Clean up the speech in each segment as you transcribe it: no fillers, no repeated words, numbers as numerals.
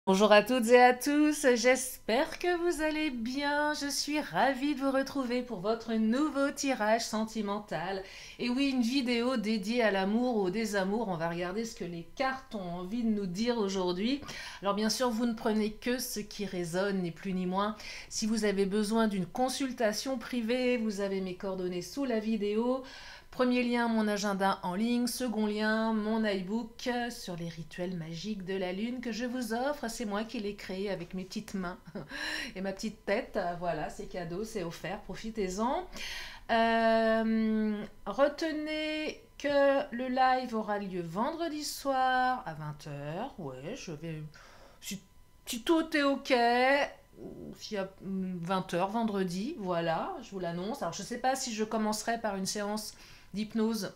Bonjour à toutes et à tous, j'espère que vous allez bien. Je suis ravie de vous retrouver pour votre nouveau tirage sentimental. Et oui, une vidéo dédiée à l'amour ou au désamour. On va regarder ce que les cartes ont envie de nous dire aujourd'hui. Alors bien sûr, vous ne prenez que ce qui résonne, ni plus ni moins. Si vous avez besoin d'une consultation privée, vous avez mes coordonnées sous la vidéo. Premier lien, mon agenda en ligne. Second lien, mon iBook sur les rituels magiques de la lune que je vous offre. C'est moi qui l'ai créé avec mes petites mains et ma petite tête. Voilà, c'est cadeau, c'est offert, profitez-en. Retenez que le live aura lieu vendredi soir à 20 h. Ouais, je vais... Si tout est OK, s'il y a 20 h vendredi, voilà, je vous l'annonce. Alors je ne sais pas si je commencerai par une séance d'hypnose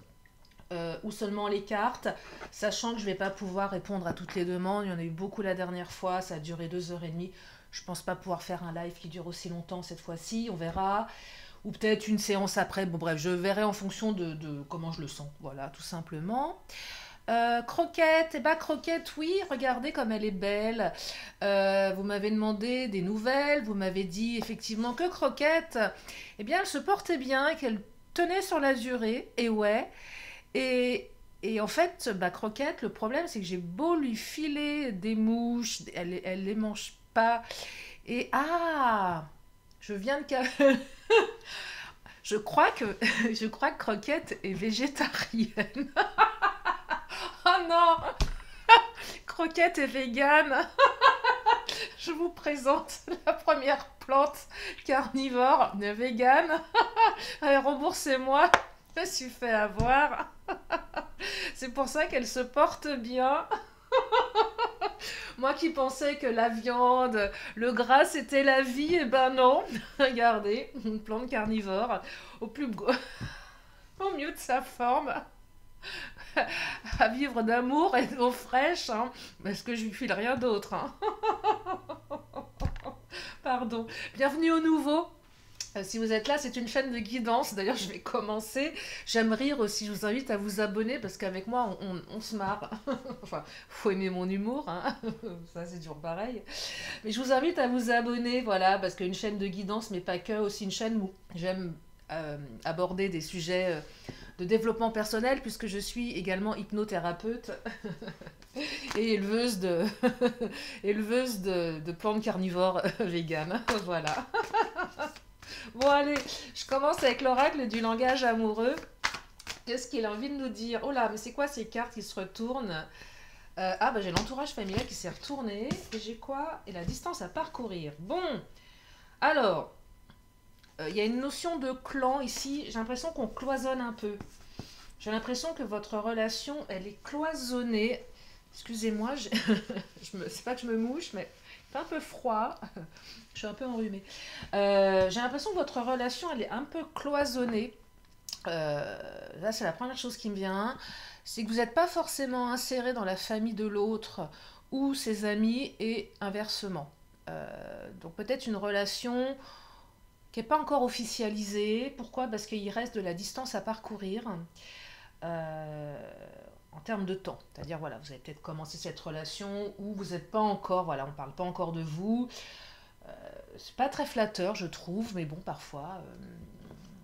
ou seulement les cartes, sachant que je ne vais pas pouvoir répondre à toutes les demandes. Il y en a eu beaucoup la dernière fois, ça a duré 2 h 30. Je ne pense pas pouvoir faire un live qui dure aussi longtemps cette fois-ci, on verra. Ou peut-être une séance après, bon bref, je verrai en fonction de comment je le sens, voilà, tout simplement. Croquette, eh ben Croquette, oui, regardez comme elle est belle. Vous m'avez demandé des nouvelles, vous m'avez dit effectivement que Croquette, eh bien elle se portait bien, qu'elle tenait sur la durée, et ouais. Et, et en fait, bah, Croquette, le problème c'est que j'ai beau lui filer des mouches, elle les mange pas. Et ah, je viens de... je crois que, je crois que Croquette est végétarienne. Oh non, Croquette est végane. Je vous présente la première plante carnivore végane. Allez, remboursez-moi, je me suis fait avoir. C'est pour ça qu'elle se porte bien. Moi qui pensais que la viande, le gras c'était la vie, et ben non. Regardez, une plante carnivore au plus au mieux de sa forme, à vivre d'amour et d'eau fraîche, hein, parce que je lui file rien d'autre. Hein. Pardon. Bienvenue au nouveau. Si vous êtes là, c'est une chaîne de guidance. D'ailleurs, je vais commencer. J'aime rire aussi. Je vous invite à vous abonner parce qu'avec moi, on se marre. Enfin, faut aimer mon humour. Hein. Ça, c'est toujours pareil. Mais je vous invite à vous abonner. Voilà, parce qu'une chaîne de guidance, mais pas que, aussi une chaîne où j'aime aborder des sujets de développement personnel puisque je suis également hypnothérapeute et éleveuse de plantes carnivores véganes. Voilà. Bon allez, je commence avec l'oracle du langage amoureux. Qu'est-ce qu'il a envie de nous dire? Oh là, mais c'est quoi ces cartes qui se retournent? Ah bah j'ai l'entourage familial qui s'est retourné. Et j'ai quoi? Et la distance à parcourir. Bon, alors, il y a une notion de clan ici. J'ai l'impression qu'on cloisonne un peu. J'ai l'impression que votre relation, elle est cloisonnée. Excusez-moi, c'est pas que je me mouche, mais il fait un peu froid. Je suis un peu enrhumée. J'ai l'impression que votre relation, elle est un peu cloisonnée. Là, c'est la première chose qui me vient. C'est que vous n'êtes pas forcément inséré dans la famille de l'autre ou ses amis et inversement. Donc peut-être une relation qui n'est pas encore officialisée. Pourquoi? Parce qu'il reste de la distance à parcourir. En termes de temps. C'est-à-dire, voilà, vous avez peut-être commencé cette relation où vous n'êtes pas encore, voilà, on ne parle pas encore de vous. C'est pas très flatteur, je trouve, mais bon, parfois.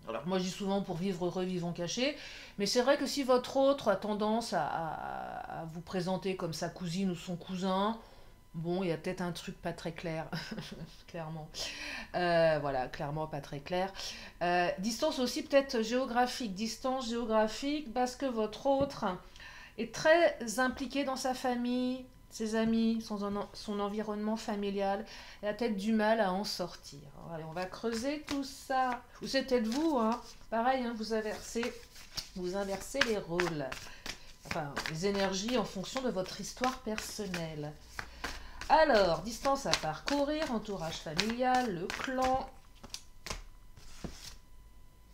Alors, moi, je dis souvent pour vivre heureux, vivons cachés. Mais c'est vrai que si votre autre a tendance à vous présenter comme sa cousine ou son cousin, bon, il y a peut-être un truc pas très clair, clairement. Voilà, clairement pas très clair. Distance aussi peut-être géographique. Distance géographique parce que votre autre est très impliqué dans sa famille, ses amis, son environnement familial. Elle a peut-être du mal à en sortir. Alors, allez, on va creuser tout ça. Ou c'est peut-être vous, hein. Pareil, hein, vous inversez les rôles. Enfin, les énergies en fonction de votre histoire personnelle. Alors, distance à parcourir, entourage familial, le clan,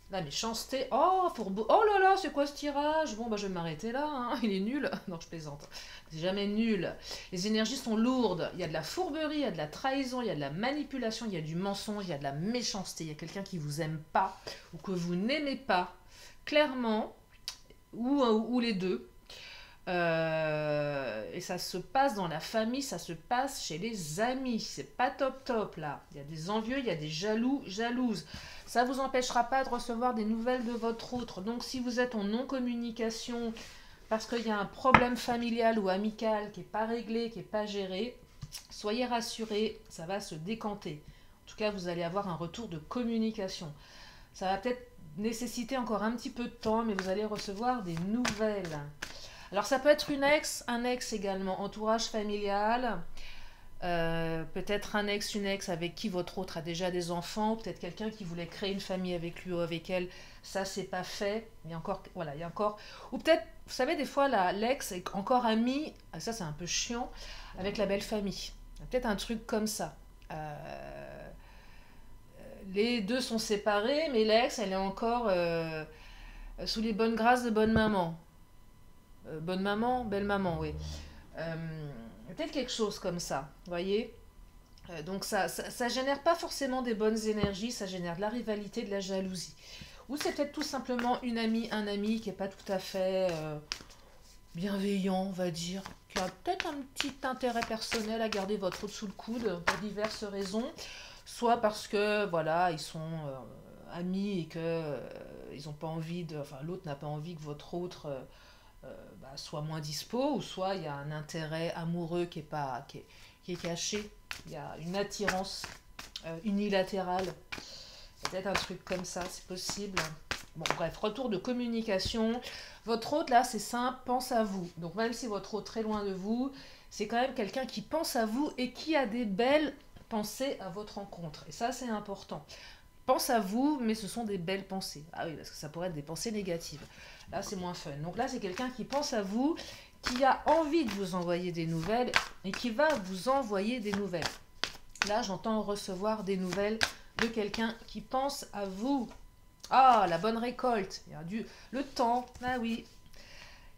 la méchanceté. Oh, oh là là, c'est quoi ce tirage? Bon, bah je vais m'arrêter là, hein. Il est nul. Non, je plaisante. C'est jamais nul. Les énergies sont lourdes. Il y a de la fourberie, il y a de la trahison, il y a de la manipulation, il y a du mensonge, il y a de la méchanceté. Il y a quelqu'un qui vous aime pas ou que vous n'aimez pas, clairement, ou les deux. Et ça se passe dans la famille, ça se passe chez les amis. C'est pas top top là. Il y a des envieux, il y a des jaloux, jalouses. Ça vous empêchera pas de recevoir des nouvelles de votre autre. Donc si vous êtes en non-communication parce qu'il y a un problème familial ou amical qui n'est pas réglé, qui n'est pas géré, soyez rassurés, ça va se décanter. En tout cas, vous allez avoir un retour de communication. Ça va peut-être nécessiter encore un petit peu de temps, mais vous allez recevoir des nouvelles. Alors ça peut être une ex, un ex également, entourage familial, peut-être un ex, une ex avec qui votre autre a déjà des enfants, peut-être quelqu'un qui voulait créer une famille avec lui ou avec elle, ça c'est pas fait, il y a encore, voilà, il y a encore, ou peut-être, vous savez, des fois l'ex est encore ami, ça c'est un peu chiant, avec la belle famille, peut-être un truc comme ça. Les deux sont séparés, mais l'ex, elle est encore sous les bonnes grâces de bonne maman. Bonne maman, belle maman, oui. Euh, Peut-être quelque chose comme ça, vous voyez. Donc ça génère pas forcément des bonnes énergies, ça génère de la rivalité, de la jalousie. Ou c'est peut-être tout simplement une amie, un ami qui est pas tout à fait bienveillant, on va dire, qui a peut-être un petit intérêt personnel à garder votre autre sous le coude pour diverses raisons, soit parce que voilà, ils sont amis et que ils ont pas envie de, enfin l'autre n'a pas envie que votre autre soit moins dispo, ou soit il y a un intérêt amoureux qui est caché, il y a une attirance unilatérale, peut-être un truc comme ça, c'est possible. Bon, bref, retour de communication. Votre hôte, là, c'est simple, pense à vous. Donc, même si votre hôte est très loin de vous, c'est quand même quelqu'un qui pense à vous et qui a des belles pensées à votre rencontre. Et ça, c'est important. Pense à vous, mais ce sont des belles pensées. Ah oui, parce que ça pourrait être des pensées négatives. Là, c'est moins fun. Donc là, c'est quelqu'un qui pense à vous, qui a envie de vous envoyer des nouvelles et qui va vous envoyer des nouvelles. Là, j'entends recevoir des nouvelles de quelqu'un qui pense à vous. Ah, la bonne récolte. Il y a le temps. Ah oui.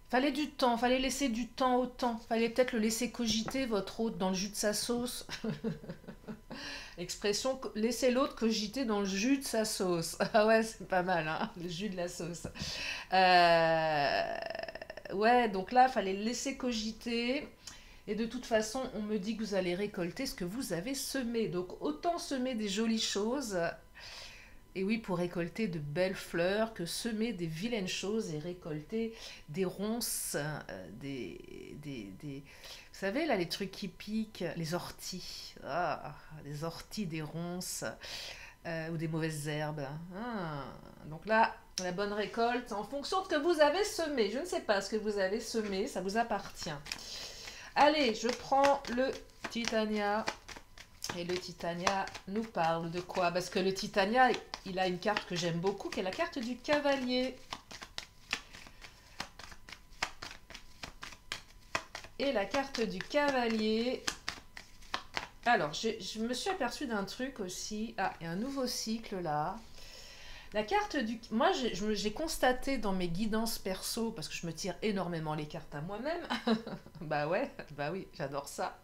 Fallait du temps, fallait laisser du temps au temps. Fallait peut-être le laisser cogiter, votre hôte, dans le jus de sa sauce. Expression, laisser l'autre cogiter dans le jus de sa sauce. Ah ouais, c'est pas mal, hein, le jus de la sauce. Ouais, donc là, fallait le laisser cogiter. Et de toute façon, on me dit que vous allez récolter ce que vous avez semé. Donc autant semer des jolies choses, et oui, pour récolter de belles fleurs, que semer des vilaines choses et récolter des ronces, vous savez, là, les trucs qui piquent, les orties. Ah, les orties, des ronces, ou des mauvaises herbes. Ah, donc là, la bonne récolte, en fonction de ce que vous avez semé. Je ne sais pas ce que vous avez semé, ça vous appartient. Allez, je prends le Titania. Et le Titania nous parle de quoi? Parce que le Titania, il a une carte que j'aime beaucoup, qui est la carte du cavalier. Et la carte du cavalier... Alors, je me suis aperçue d'un truc aussi. Ah, il y a un nouveau cycle là. La carte du... Moi, j'ai constaté dans mes guidances perso, parce que je me tire énormément les cartes à moi-même. Bah ouais, bah oui, j'adore ça.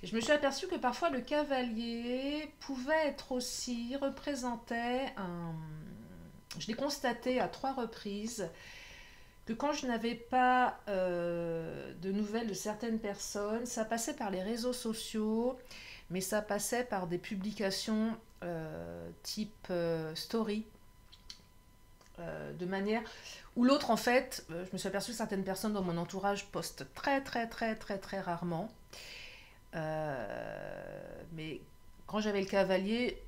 Et je me suis aperçue que parfois le cavalier pouvait être aussi, représentait un... Je l'ai constaté à 3 reprises, que quand je n'avais pas de nouvelles de certaines personnes, ça passait par les réseaux sociaux, mais ça passait par des publications type story, de manière où l'autre, en fait, je me suis aperçue que certaines personnes dans mon entourage postent très très très très très rarement. Mais quand j'avais le cavalier,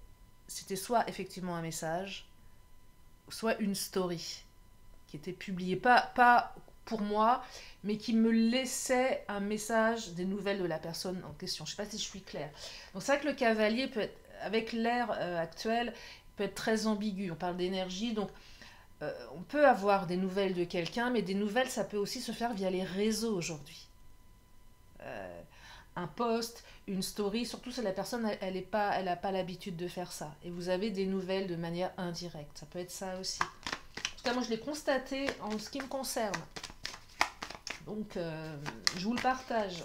c'était soit effectivement un message, soit une story qui était publiée, pas pour moi, mais qui me laissait un message, des nouvelles de la personne en question. Je ne sais pas si je suis claire. Donc c'est vrai que le cavalier peut être, avec l'ère actuelle, peut être très ambigu. On parle d'énergie, donc on peut avoir des nouvelles de quelqu'un, mais des nouvelles, ça peut aussi se faire via les réseaux aujourd'hui. Un post, une story, surtout si la personne elle n'a pas l'habitude de faire ça. Et vous avez des nouvelles de manière indirecte. Ça peut être ça aussi. En tout cas, moi je l'ai constaté en ce qui me concerne. Donc je vous le partage.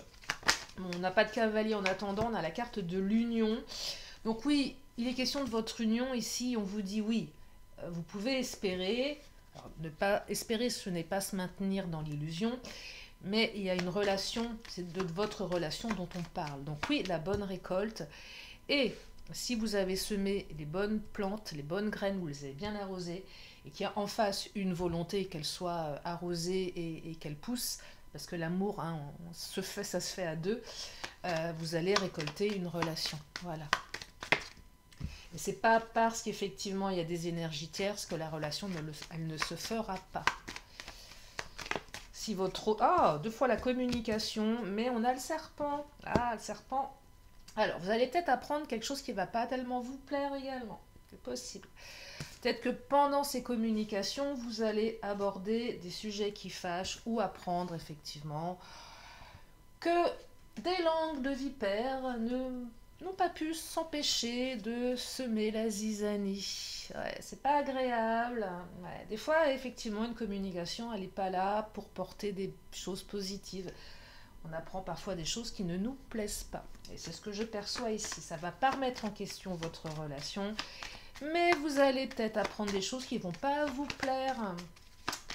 Bon, on n'a pas de cavalier en attendant, on a la carte de l'union. Donc oui, il est question de votre union ici. On vous dit oui, vous pouvez espérer. Alors, ne pas espérer, ce n'est pas se maintenir dans l'illusion. Mais il y a une relation, c'est de votre relation dont on parle. Donc oui, la bonne récolte. Et si vous avez semé les bonnes plantes, les bonnes graines, vous les avez bien arrosées, et qu'il y a en face une volonté qu'elle soit arrosée et qu'elle pousse, parce que l'amour, hein, ça se fait à deux, vous allez récolter une relation. Voilà. Et c'est pas parce qu'effectivement il y a des énergies tierces que la relation elle ne se fera pas. Si votre... Ah, deux fois la communication, mais on a le serpent. Ah, le serpent. Alors, vous allez peut-être apprendre quelque chose qui ne va pas tellement vous plaire également. C'est possible. Peut-être que pendant ces communications, vous allez aborder des sujets qui fâchent ou apprendre effectivement que des langues de vipères n'ont pas pu s'empêcher de semer la zizanie. Ouais, c'est pas agréable. Ouais, des fois, effectivement, une communication, elle n'est pas là pour porter des choses positives. On apprend parfois des choses qui ne nous plaisent pas. Et c'est ce que je perçois ici. Ça ne va pas remettre en question votre relation, mais vous allez peut-être apprendre des choses qui ne vont pas vous plaire.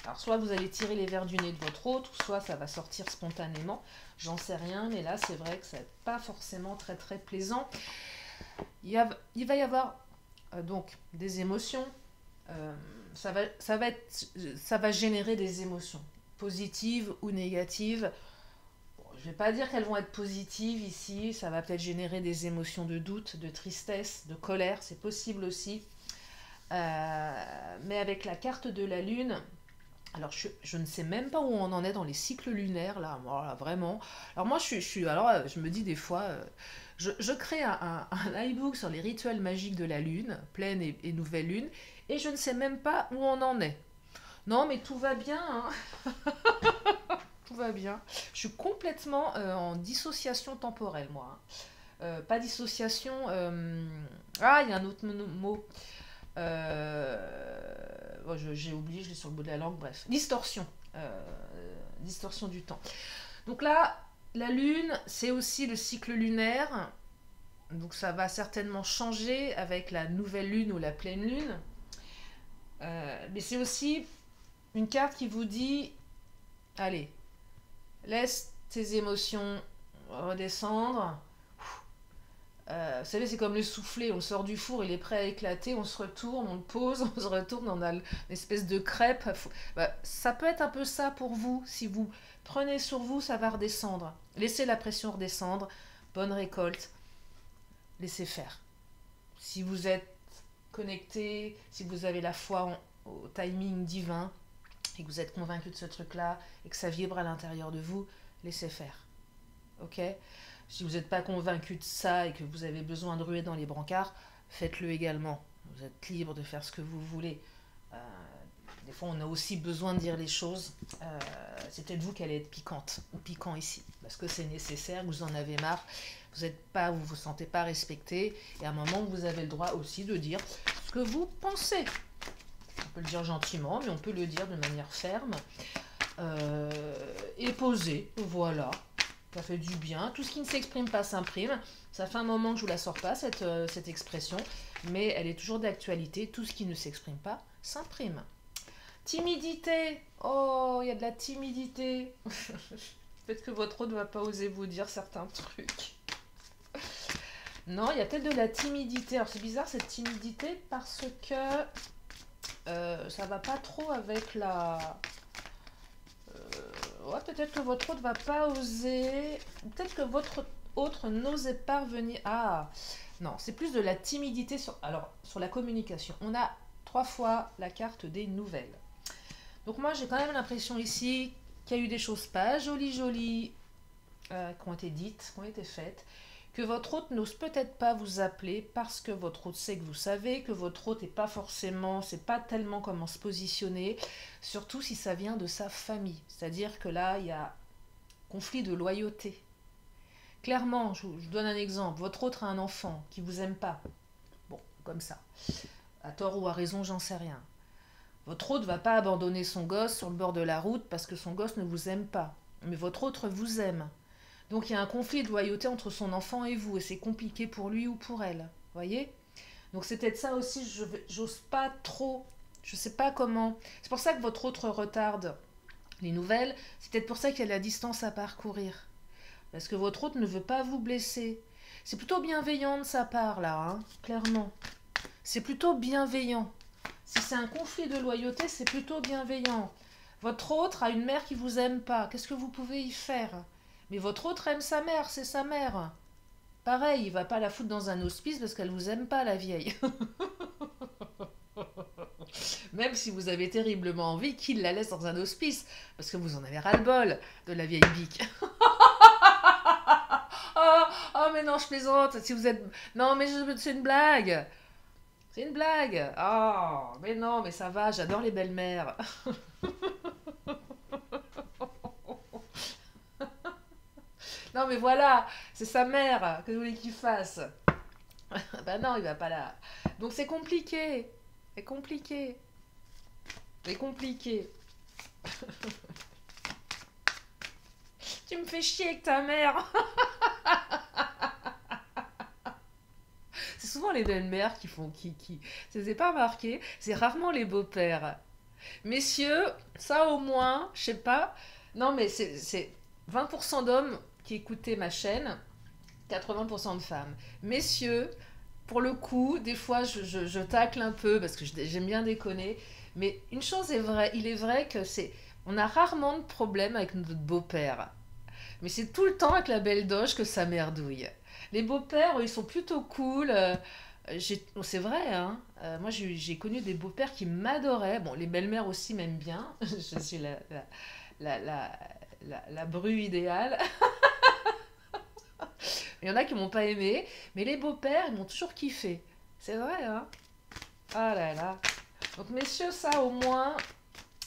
Alors soit vous allez tirer les vers du nez de votre autre, soit ça va sortir spontanément. J'en sais rien, mais là c'est vrai que ça n'est pas forcément très très plaisant. Il va y avoir donc des émotions. Ça va générer des émotions, positives ou négatives. Je ne vais pas dire qu'elles vont être positives ici, ça va peut-être générer des émotions de doute, de tristesse, de colère, c'est possible aussi. Mais avec la carte de la Lune, alors je ne sais même pas où on en est dans les cycles lunaires, là, voilà, vraiment. Alors moi, je me dis des fois, je crée un e-book sur les rituels magiques de la Lune, pleine et nouvelle Lune, et je ne sais même pas où on en est. Non, mais tout va bien, hein. Tout va bien. Je suis complètement en dissociation temporelle, moi. Pas dissociation. Ah, il y a un autre mot. J'ai oublié, je l'ai sur le bout de la langue. Bref, distorsion. Distorsion du temps. Donc là, la Lune, c'est aussi le cycle lunaire. Donc ça va certainement changer avec la nouvelle Lune ou la pleine Lune. Mais c'est aussi une carte qui vous dit, allez, laisse tes émotions redescendre. Vous savez, c'est comme le soufflé, on sort du four, il est prêt à éclater, on se retourne, on le pose, on se retourne, on a une espèce de crêpe. Ça peut être un peu ça pour vous. Si vous prenez sur vous, ça va redescendre. Laissez la pression redescendre. Bonne récolte. Laissez faire. Si vous êtes connecté, si vous avez la foi au timing divin, et que vous êtes convaincu de ce truc-là, et que ça vibre à l'intérieur de vous, laissez faire. Ok ? Si vous n'êtes pas convaincu de ça et que vous avez besoin de ruer dans les brancards, faites-le également. Vous êtes libre de faire ce que vous voulez. Des fois, on a aussi besoin de dire les choses. C'est peut-être vous qui allez être piquante ou piquant ici, parce que c'est nécessaire, vous en avez marre, vous vous sentez pas respecté, et à un moment, vous avez le droit aussi de dire ce que vous pensez. On peut le dire gentiment, mais on peut le dire de manière ferme et posée. Voilà. Ça fait du bien. Tout ce qui ne s'exprime pas s'imprime. Ça fait un moment que je ne vous la sors pas, cette expression, mais elle est toujours d'actualité. Tout ce qui ne s'exprime pas s'imprime. Timidité. Oh, il y a de la timidité. Peut-être que votre autre ne va pas oser vous dire certains trucs. Non, il y a peut-être de la timidité. Alors c'est bizarre cette timidité parce que ça va pas trop avec la... Ouais, peut-être que votre autre va pas oser. Peut-être que votre autre n'osait pas venir. Ah, non, c'est plus de la timidité sur la communication. On a 3 fois la carte des nouvelles. Donc moi, j'ai quand même l'impression ici qu'il y a eu des choses pas jolies qui ont été dites, qui ont été faites, que votre hôte n'ose peut-être pas vous appeler parce que votre hôte sait que vous savez, que votre hôte n'est pas forcément, c'est pas tellement comment se positionner, surtout si ça vient de sa famille. C'est-à-dire que là, il y a conflit de loyauté. Clairement, je vous donne un exemple. Votre hôte a un enfant qui vous aime pas. Bon, comme ça. À tort ou à raison, j'en sais rien. Votre hôte ne va pas abandonner son gosse sur le bord de la route parce que son gosse ne vous aime pas. Mais votre autre vous aime. Donc il y a un conflit de loyauté entre son enfant et vous, et c'est compliqué pour lui ou pour elle. Voyez ? Donc c'est peut-être ça aussi, j'ose pas trop, je sais pas comment. C'est pour ça que votre autre retarde les nouvelles, c'est peut-être pour ça qu'il y a la distance à parcourir. Parce que votre hôte ne veut pas vous blesser. C'est plutôt bienveillant de sa part, là, hein, clairement. C'est plutôt bienveillant. Si c'est un conflit de loyauté, c'est plutôt bienveillant. Votre autre a une mère qui vous aime pas. Qu'est-ce que vous pouvez y faire? Mais votre autre aime sa mère, c'est sa mère. Pareil, il va pas la foutre dans un hospice parce qu'elle vous aime pas, la vieille. Même si vous avez terriblement envie qu'il la laisse dans un hospice, parce que vous en avez ras-le-bol de la vieille bique. Oh, oh, mais non, je plaisante. Si vous êtes... Non, mais c'est une blague. C'est une blague. Oh, mais non, mais ça va, j'adore les belles-mères. Non, mais voilà, c'est sa mère. Que vous voulez qu'il fasse? Bah non, il va pas là. Donc c'est compliqué. C'est compliqué. C'est compliqué. Tu me fais chier avec ta mère. C'est souvent les belles-mères qui font qui. Ça vous est pas remarqué? C'est rarement les beaux-pères. Messieurs, ça au moins, je sais pas. Non, mais c'est 20% d'hommes qui écoutaient ma chaîne, 80% de femmes. Messieurs, pour le coup, des fois, je tacle un peu parce que j'aime bien déconner. Mais une chose est vraie, il est vrai que c'est. On a rarement de problème avec notre beau-père. Mais c'est tout le temps avec la belle doge que ça merdouille. Les beaux-pères, ils sont plutôt cool. C'est vrai, hein. Moi, j'ai connu des beaux-pères qui m'adoraient. Bon, les belles-mères aussi m'aiment bien. Je suis la, la, la bru idéale. Il y en a qui m'ont pas aimé. Mais les beaux-pères, ils m'ont toujours kiffé. C'est vrai, hein. Ah là là. Donc, messieurs, ça au moins,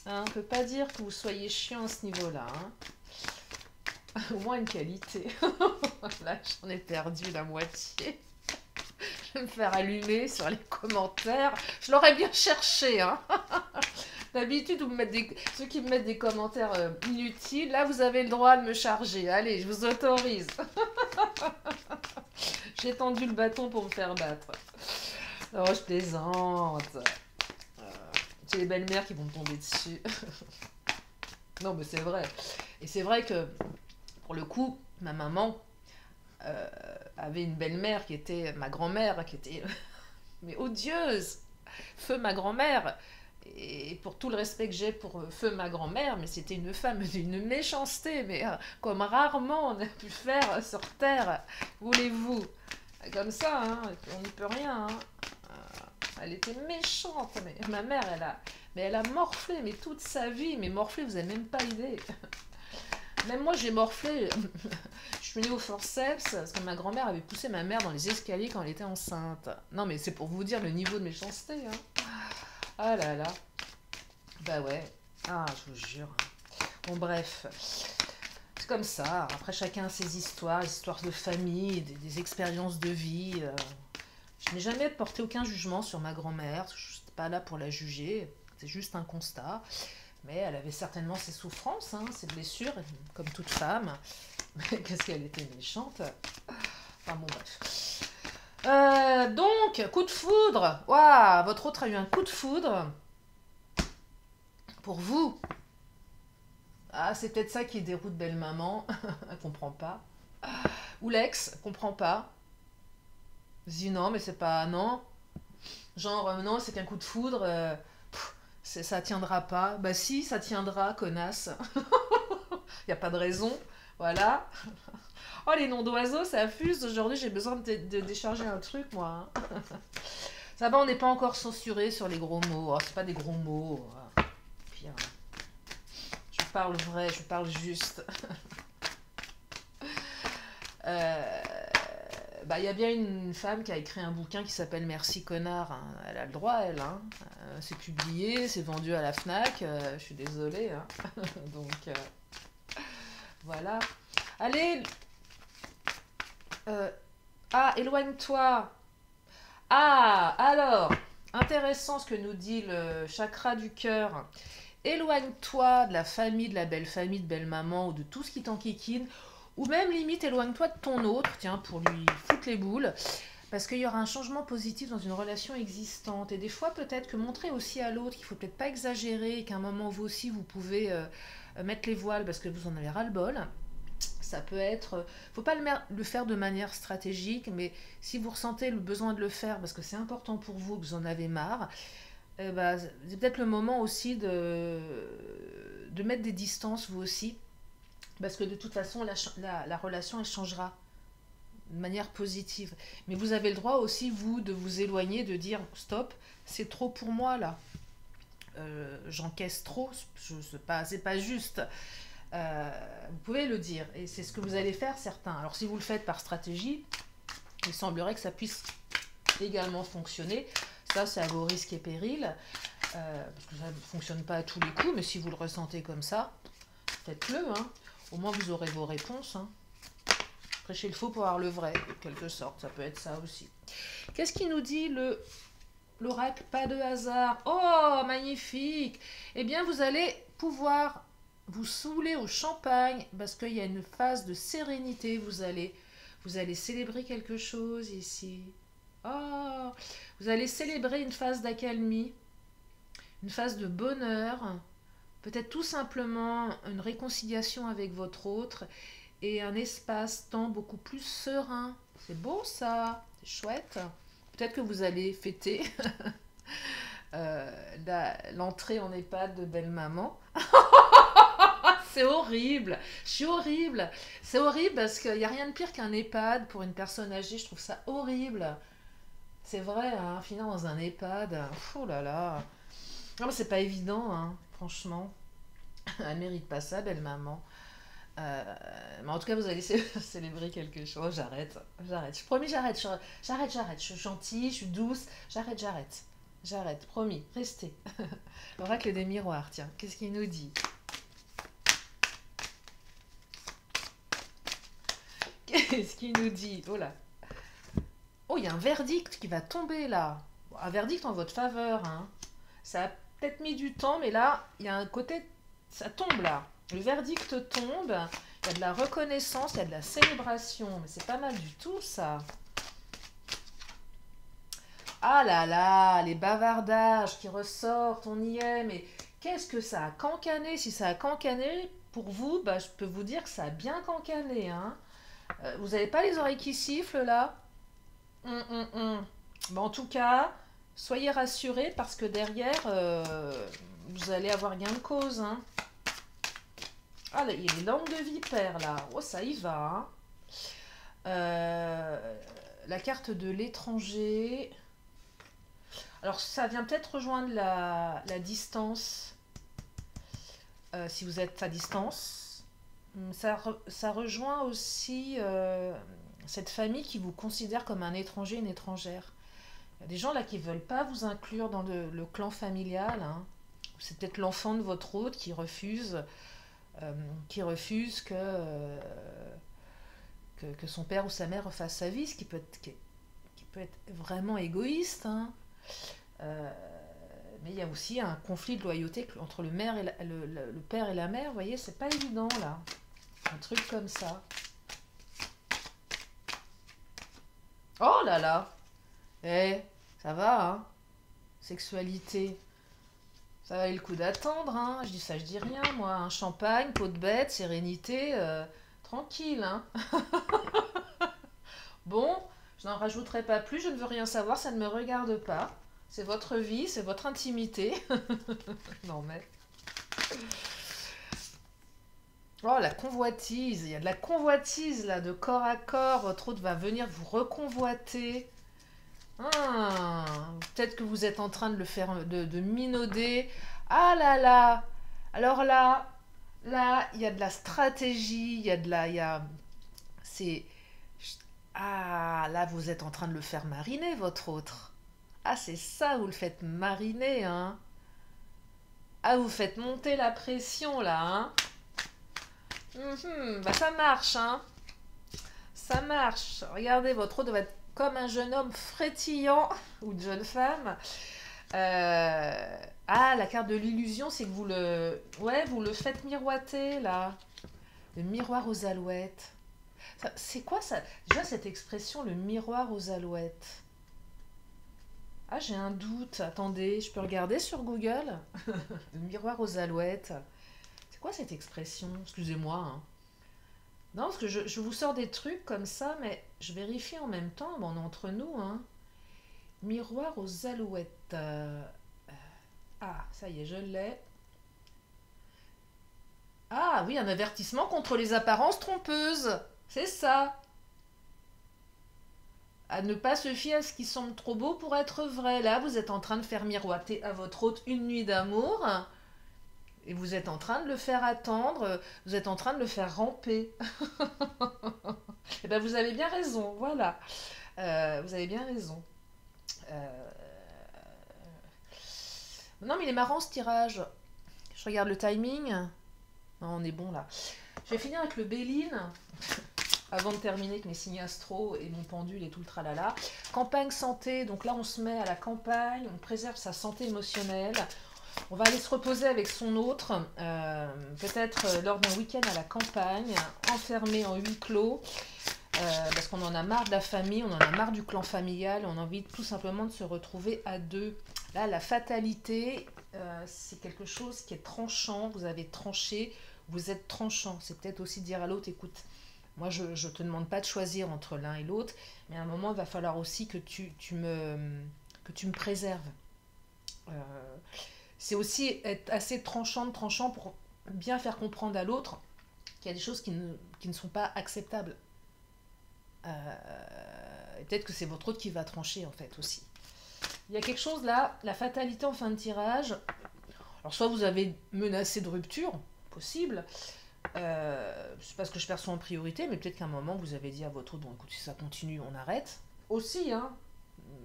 hein, on ne peut pas dire que vous soyez chiant à ce niveau-là. Hein. Au moins une qualité. Là, j'en ai perdu la moitié. Je vais me faire allumer sur les commentaires. Je l'aurais bien cherché, hein. D'habitude, ceux qui me mettent des commentaires inutiles, là, vous avez le droit de me charger. Allez, je vous autorise. J'ai tendu le bâton pour me faire battre. Oh, je plaisante. C'est les belles-mères qui vont me tomber dessus. Non, mais c'est vrai. Et c'est vrai que, pour le coup, ma maman avait une belle-mère qui était ma grand-mère, qui était mais odieuse. Feu ma grand-mère. Et pour tout le respect que j'ai pour Feu ma grand-mère, mais c'était une femme d'une méchanceté, mais comme rarement on a pu faire sur Terre. Voulez-vous? Comme ça, hein, on n'y peut rien. Hein. Elle était méchante, mais ma mère, elle a morflé, mais toute sa vie. Mais morflé, vous n'avez même pas idée. Même moi, j'ai morflé. Je suis née au forceps parce que ma grand-mère avait poussé ma mère dans les escaliers quand elle était enceinte. Non, mais c'est pour vous dire le niveau de méchanceté. Hein. Ah là là. Bah ouais. Ah, je vous jure. Bon, bref. C'est comme ça. Après, chacun a ses histoires, les histoires de famille, des expériences de vie. Je n'ai jamais porté aucun jugement sur ma grand-mère. Je n'étais pas là pour la juger. C'est juste un constat. Mais elle avait certainement ses souffrances, hein, ses blessures, comme toute femme. Mais qu'est-ce qu'elle était méchante. Enfin bon, bref. Donc, coup de foudre. Waouh, votre autre a eu un coup de foudre. Pour vous. Ah, c'est peut-être ça qui déroute belle maman. Elle comprend pas. Ou l'ex, comprend pas. Dis non, mais c'est pas... Non. Genre, non, c'est qu'un coup de foudre. Ça tiendra pas. Bah si, ça tiendra, connasse. Y a pas de raison. Voilà. Oh, les noms d'oiseaux, ça fuse. Aujourd'hui, j'ai besoin de décharger un truc, moi. Hein. Ça va, on n'est pas encore censuré sur les gros mots. Oh, c'est pas des gros mots. Puis, je parle vrai, je parle juste. Bah, y a bien une femme qui a écrit un bouquin qui s'appelle Merci connard. Hein. Elle a le droit, elle. Hein. C'est publié, c'est vendu à la Fnac. Je suis désolée. Hein. Donc, voilà. Allez. Éloigne-toi. Ah, alors, intéressant ce que nous dit le chakra du cœur. Éloigne-toi de la famille, de la belle famille, de belle maman ou de tout ce qui t'enquiquine. Ou même limite, éloigne-toi de ton autre, tiens, pour lui foutre les boules. Parce qu'il y aura un changement positif dans une relation existante. Et des fois, peut-être que montrer aussi à l'autre qu'il ne faut peut-être pas exagérer et qu'à un moment, vous aussi, vous pouvez mettre les voiles parce que vous en avez ras-le-bol. Ça peut être, faut pas le faire de manière stratégique, mais si vous ressentez le besoin de le faire parce que c'est important pour vous, que vous en avez marre, c'est peut-être le moment aussi de mettre des distances vous aussi, parce que de toute façon la relation elle changera de manière positive. Mais vous avez le droit aussi vous de vous éloigner, de dire stop, c'est trop pour moi là. J'encaisse trop, c'est pas juste. Vous pouvez le dire et c'est ce que vous allez faire certains. Alors si vous le faites par stratégie, il semblerait que ça puisse également fonctionner. Ça c'est à vos risques et périls, parce que ça ne fonctionne pas à tous les coups, mais si vous le ressentez comme ça, faites-le. Hein. Au moins vous aurez vos réponses. Hein. Prêchez le faux pour avoir le vrai, de quelque sorte, ça peut être ça aussi. Qu'est-ce qui nous dit l'oracle? Pas de hasard. Oh, magnifique. Eh bien, vous allez pouvoir vous saouler au champagne parce qu'il y a une phase de sérénité. Vous allez célébrer quelque chose ici. Oh, vous allez célébrer une phase d'accalmie, une phase de bonheur, peut-être tout simplement une réconciliation avec votre autre et un espace-temps beaucoup plus serein. C'est beau ça, c'est chouette. Peut-être que vous allez fêter l'entrée en EHPAD de belle-maman. C'est horrible, je suis horrible. C'est horrible parce qu'il n'y a rien de pire qu'un EHPAD pour une personne âgée, je trouve ça horrible. C'est vrai, hein, finir dans un EHPAD, oh là là. Non, mais c'est pas évident, hein, franchement. Elle mérite pas ça, belle-maman. Mais en tout cas, vous allez célébrer quelque chose. J'arrête. Je promis, j'arrête. J'arrête. Je suis gentille, je suis douce. J'arrête. J'arrête, promis, restez. L'oracle des miroirs, tiens, qu'est-ce qu'il nous dit? Qu'est-ce qu'il nous dit? Oh là. Oh, il y a un verdict qui va tomber là. Un verdict en votre faveur. Hein. Ça a peut-être mis du temps, mais là, il y a un côté... Ça tombe là. Le verdict tombe. Il y a de la reconnaissance, il y a de la célébration. Mais c'est pas mal du tout, ça. Ah là là, les bavardages qui ressortent, on y est. Mais qu'est-ce que ça a cancané? Si ça a cancané, pour vous, je peux vous dire que ça a bien cancané. Hein. Vous n'avez pas les oreilles qui sifflent, là? Bon, en tout cas, soyez rassurés parce que derrière, vous allez avoir gain de cause. Hein. Ah, là, il y a les langues de vipère, là. Oh, ça y va. Hein. La carte de l'étranger. Alors, ça vient peut-être rejoindre la distance. Si vous êtes à distance. Ça rejoint aussi cette famille qui vous considère comme un étranger, une étrangère. Il y a des gens là qui ne veulent pas vous inclure dans le clan familial. Hein. C'est peut-être l'enfant de votre hôte qui refuse que son père ou sa mère refasse sa vie, ce qui peut être vraiment égoïste. Hein. Mais il y a aussi un conflit de loyauté entre le père et la mère. Vous voyez, c'est pas évident là. Un truc comme ça. Oh là là. Ça va, hein. Sexualité. Ça valait le coup d'attendre, hein. Je dis ça, je dis rien, moi. Un champagne, peau de bête, sérénité, tranquille, hein. Bon, je n'en rajouterai pas plus, je ne veux rien savoir, ça ne me regarde pas. C'est votre vie, c'est votre intimité. Non mais... Oh, la convoitise. Il y a de la convoitise, là, de corps à corps. Votre hôte va venir vous reconvoiter. Peut-être que vous êtes en train de le faire, de minauder. Ah là là. Alors là, il y a de la stratégie. C'est... Ah, là, vous êtes en train de le faire mariner, votre autre. Ah, c'est ça, vous le faites mariner, hein. Ah, vous faites monter la pression, là, hein. Ça marche, hein. Ça marche. Regardez, votre hôte va être comme un jeune homme frétillant, ou une jeune femme. Ah, la carte de l'illusion, c'est que vous le faites miroiter, là. Le miroir aux alouettes. C'est quoi ça? Déjà, cette expression, le miroir aux alouettes. Ah, j'ai un doute. Attendez, je peux regarder sur Google? Le miroir aux alouettes. C'est quoi cette expression? Excusez-moi, hein. Non, parce que je vous sors des trucs comme ça, mais je vérifie en même temps, bon, on est entre nous, hein. Miroir aux alouettes. Ah, ça y est, je l'ai. Ah oui, un avertissement contre les apparences trompeuses. C'est ça. À ne pas se fier à ce qui semble trop beau pour être vrai. Là, vous êtes en train de faire miroiter à votre hôte une nuit d'amour. Et vous êtes en train de le faire attendre. Vous êtes en train de le faire ramper. Eh bien, vous avez bien raison. Voilà. Vous avez bien raison. Euh, Non, mais il est marrant ce tirage. Je regarde le timing. Non, on est bon là. Je vais finir avec le Béline avant de terminer avec mes signes astro et mon pendule et tout le tralala. Campagne santé, donc là on se met à la campagne, on préserve sa santé émotionnelle. On va aller se reposer avec son autre, peut-être lors d'un week-end à la campagne, enfermé en huis clos, parce qu'on en a marre de la famille, on en a marre du clan familial, on a envie tout simplement de se retrouver à deux. Là, la fatalité, c'est quelque chose qui est tranchant, vous avez tranché, vous êtes tranchant. C'est peut-être aussi dire à l'autre, écoute, moi je ne te demande pas de choisir entre l'un et l'autre, mais à un moment, il va falloir aussi que tu me préserves. Euh, c'est aussi être assez tranchant pour bien faire comprendre à l'autre qu'il y a des choses qui ne sont pas acceptables. Et peut-être que c'est votre autre qui va trancher en fait aussi. Il y a quelque chose là, la fatalité en fin de tirage. Alors soit vous avez menacé de rupture, possible, c'est pas ce que je perçois en priorité, mais peut-être qu'à un moment vous avez dit à votre autre, bon écoute, si ça continue, on arrête. Aussi, hein,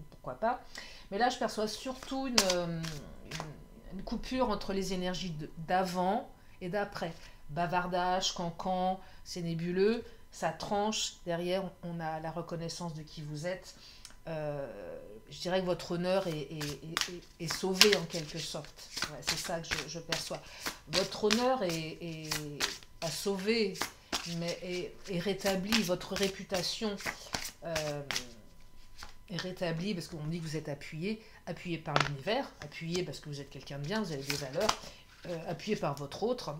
pourquoi pas. Mais là je perçois surtout une coupure entre les énergies d'avant et d'après. Bavardage, cancan, c'est nébuleux, ça tranche, derrière on a la reconnaissance de qui vous êtes. Je dirais que votre honneur est sauvé en quelque sorte. Ouais, c'est ça que je perçois. Votre honneur a sauvé, mais est rétabli. Votre réputation est rétablie parce qu'on dit que vous êtes appuyé par l'univers, appuyé parce que vous êtes quelqu'un de bien, vous avez des valeurs, appuyé par votre autre.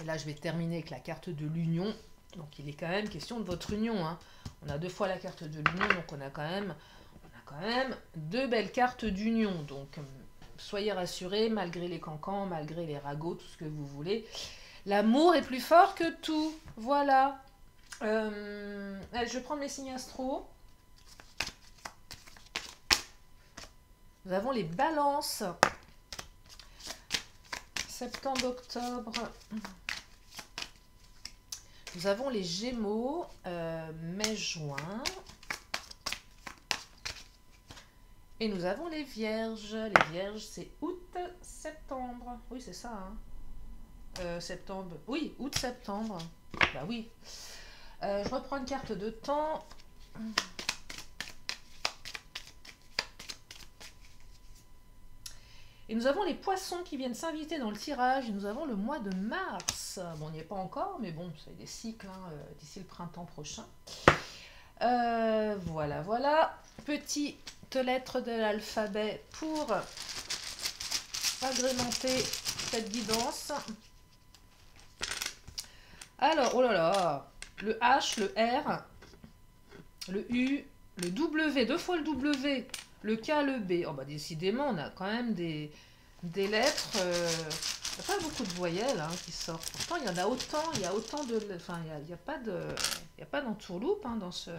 Et là, je vais terminer avec la carte de l'union. Donc, il est quand même question de votre union, hein. On a deux fois la carte de l'union, donc on a quand même deux belles cartes d'union. Donc, soyez rassurés, malgré les cancans, malgré les ragots, tout ce que vous voulez. L'amour est plus fort que tout. Voilà. Allez, je vais prendre mes signes astro. Nous avons les balances. Septembre, octobre. Nous avons les gémeaux. Mai, juin. Et nous avons les vierges. Les vierges, c'est août, septembre. Oui, c'est ça, hein. Septembre. Oui, août, septembre. Bah oui. Je reprends une carte de temps. Et nous avons les poissons qui viennent s'inviter dans le tirage. Et nous avons le mois de mars. Bon, on n'y est pas encore, mais bon, c'est des cycles, hein, d'ici le printemps prochain. Voilà, voilà. Petite lettre de l'alphabet pour agrémenter cette guidance. Alors, oh là là, le H, le R, le U, le W, deux fois le W, le K, le B. Oh bah décidément, on a quand même des lettres. Il n'y a pas beaucoup de voyelles, hein, qui sortent. Pourtant, il y en a autant. Il y a autant de. Enfin, il n'y a pas d'entourloupe, hein, dans ce.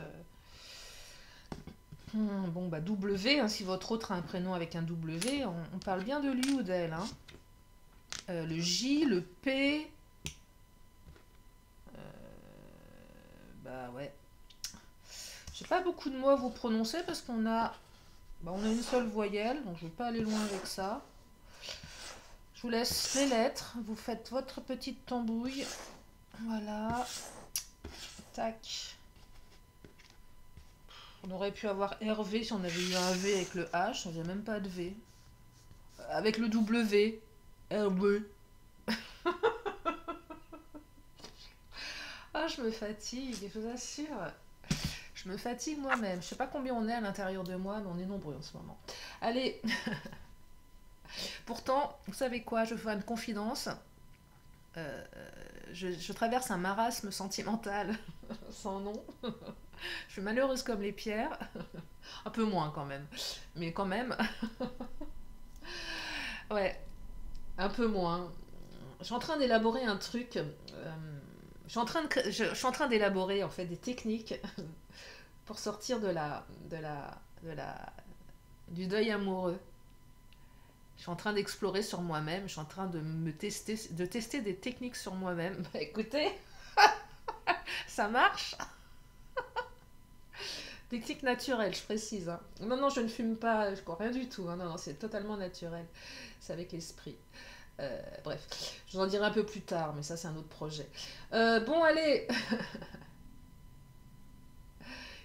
Bon, bah W, hein, si votre autre a un prénom avec un W, on parle bien de lui ou d'elle. Hein. Le J, le P. Bah ouais. J'ai pas beaucoup de mots à vous prononcer parce qu'on a, on a une seule voyelle, donc je vais pas aller loin avec ça. Je vous laisse les lettres, vous faites votre petite tambouille. Voilà. Tac. On aurait pu avoir Hervé si on avait eu un V avec le H, on n'avait même pas de V. Avec le W, Hervé. Ah, je me fatigue, je vous assure. Je me fatigue moi-même. Je sais pas combien on est à l'intérieur de moi, mais on est nombreux en ce moment. Allez. Pourtant, vous savez quoi, je vais faire une confidence. Euh, je traverse un marasme sentimental sans nom. Je suis malheureuse comme les pierres. Un peu moins quand même. Mais quand même, ouais, un peu moins. Je suis en train d'élaborer un truc. Je suis en train d'élaborer en fait des techniques pour sortir de la, du deuil amoureux. Je suis en train d'explorer sur moi-même. Je suis en train de tester des techniques sur moi-même. Bah, écoutez, ça marche. Technique naturelle, je précise, hein. Non, non, je ne fume pas, je crois rien du tout, hein. Non, non, c'est totalement naturel. C'est avec l'esprit. Bref, je vous en dirai un peu plus tard, mais ça, c'est un autre projet. Bon, allez,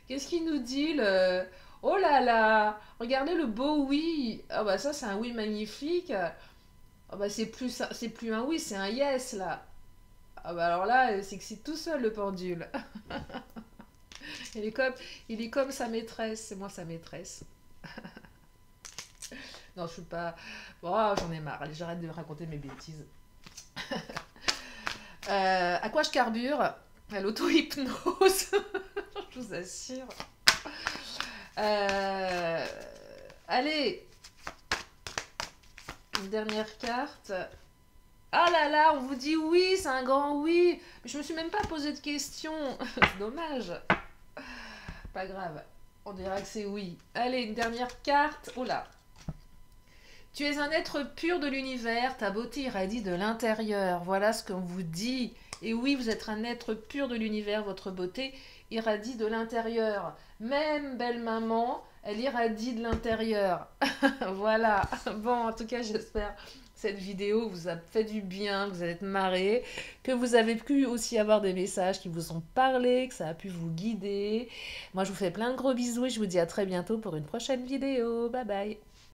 qu'est-ce qu'il nous dit le... Oh là là, regardez le beau oui. Ah bah ça, c'est un oui magnifique. Ah bah c'est plus un oui, c'est un yes là. Ah bah alors là, c'est que c'est tout seul le pendule. Il est comme, il est comme sa maîtresse, c'est moi sa maîtresse. Non, je suis pas. Bon, ah, j'en ai marre. Allez, j'arrête de raconter mes bêtises. À quoi je carbure? À l'auto-hypnose, je vous assure. Euh, Allez, une dernière carte. Ah là là, on vous dit oui, c'est un grand oui. Mais je me suis même pas posé de questions. C'est dommage. Pas grave. On dira que c'est oui. Allez, une dernière carte. Oh là. Tu es un être pur de l'univers, ta beauté irradie de l'intérieur. Voilà ce qu'on vous dit. Et oui, vous êtes un être pur de l'univers, votre beauté irradie de l'intérieur. Même belle maman, elle irradie de l'intérieur. Voilà. Bon, en tout cas, j'espère que cette vidéo vous a fait du bien, que vous êtes marrés, que vous avez pu aussi avoir des messages qui vous ont parlé, que ça a pu vous guider. Moi, je vous fais plein de gros bisous et je vous dis à très bientôt pour une prochaine vidéo. Bye bye.